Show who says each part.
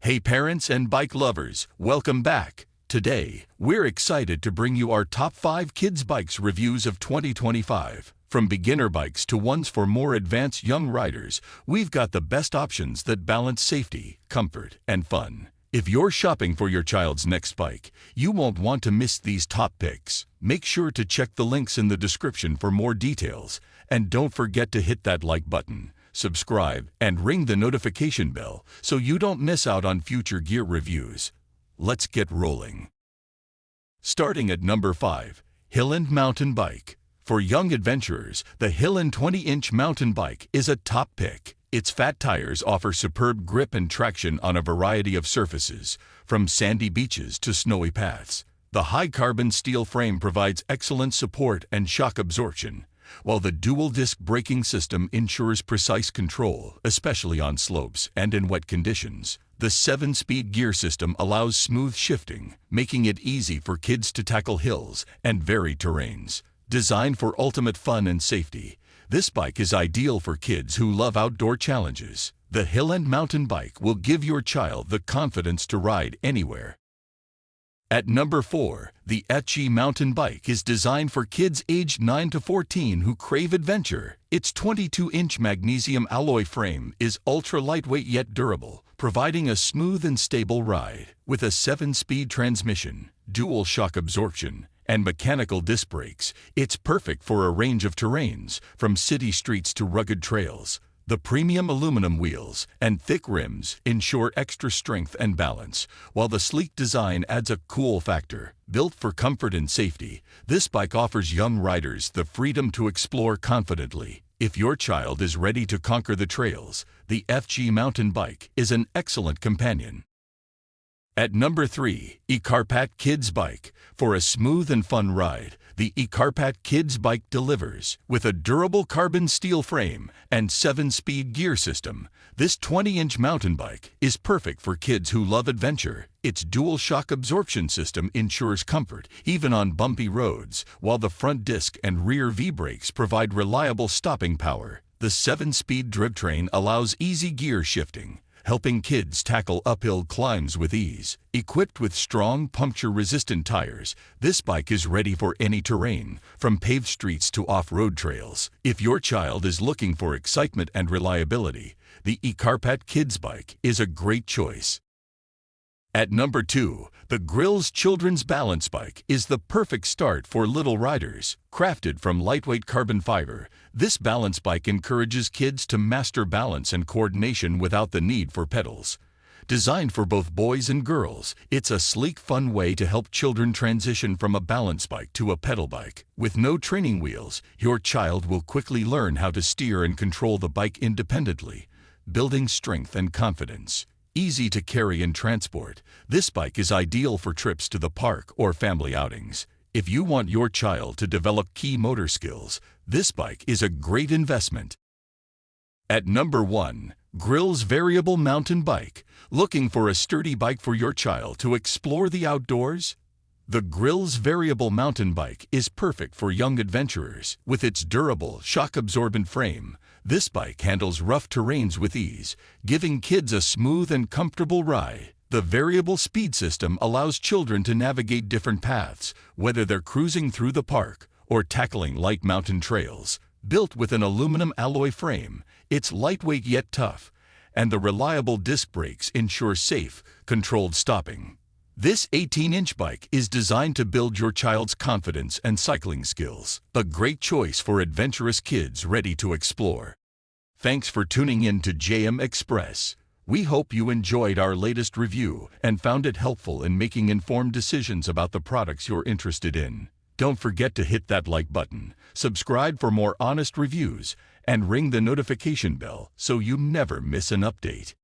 Speaker 1: Hey parents and bike lovers, welcome back. Today, we're excited to bring you our top 5 kids bikes reviews of 2025. From beginner bikes to ones for more advanced young riders, we've got the best options that balance safety, comfort, and fun. If you're shopping for your child's next bike, you won't want to miss these top picks. Make sure to check the links in the description for more details, and don't forget to hit that like button, subscribe, and ring the notification bell so you don't miss out on future gear reviews. Let's get rolling. Starting at number 5, Ety Mountain Bike. For young adventurers, the Ety 20-inch mountain bike is a top pick. Its fat tires offer superb grip and traction on a variety of surfaces, from sandy beaches to snowy paths. The high-carbon steel frame provides excellent support and shock absorption, while the dual-disc braking system ensures precise control, especially on slopes and in wet conditions. The 7-speed gear system allows smooth shifting, making it easy for kids to tackle hills and varied terrains. Designed for ultimate fun and safety, this bike is ideal for kids who love outdoor challenges. The Ety Mountain Bike will give your child the confidence to ride anywhere. At number 4, the Ety Mountain Bike is designed for kids aged 9 to 14 who crave adventure. Its 22-inch magnesium alloy frame is ultra-lightweight yet durable, providing a smooth and stable ride. With a 7-speed transmission, dual shock absorption, and mechanical disc brakes, it's perfect for a range of terrains, from city streets to rugged trails. The premium aluminum wheels and thick rims ensure extra strength and balance, while the sleek design adds a cool factor. Built for comfort and safety, this bike offers young riders the freedom to explore confidently. If your child is ready to conquer the trails, the Ety Mountain Bike is an excellent companion. At number 3, Carpat Kids Bike. For a smooth and fun ride, the Carpat Kids Bike delivers. With a durable carbon steel frame and 7-speed gear system, this 20-inch mountain bike is perfect for kids who love adventure. Its dual shock absorption system ensures comfort even on bumpy roads, while the front disc and rear V-brakes provide reliable stopping power. The 7-speed drivetrain allows easy gear shifting, helping kids tackle uphill climbs with ease. Equipped with strong, puncture-resistant tires, this bike is ready for any terrain, from paved streets to off-road trails. If your child is looking for excitement and reliability, the Carpat Kids Bike is a great choice. At number 2, the Grills Children's Balance Bike is the perfect start for little riders. Crafted from lightweight carbon fiber, this balance bike encourages kids to master balance and coordination without the need for pedals. Designed for both boys and girls, it's a sleek, fun way to help children transition from a balance bike to a pedal bike. With no training wheels, your child will quickly learn how to steer and control the bike independently, building strength and confidence. Easy to carry and transport, this bike is ideal for trips to the park or family outings. If you want your child to develop key motor skills, this bike is a great investment. At number 1, Grills Variable Mountain Bike. Looking for a sturdy bike for your child to explore the outdoors? The Grills Variable Mountain Bike is perfect for young adventurers. With its durable, shock-absorbent frame, this bike handles rough terrains with ease, giving kids a smooth and comfortable ride. The variable speed system allows children to navigate different paths, whether they're cruising through the park or tackling light mountain trails. Built with an aluminum alloy frame, it's lightweight yet tough, and the reliable disc brakes ensure safe, controlled stopping. This 18-inch bike is designed to build your child's confidence and cycling skills. A great choice for adventurous kids ready to explore. Thanks for tuning in to JM Express. We hope you enjoyed our latest review and found it helpful in making informed decisions about the products you're interested in. Don't forget to hit that like button, subscribe for more honest reviews, and ring the notification bell so you never miss an update.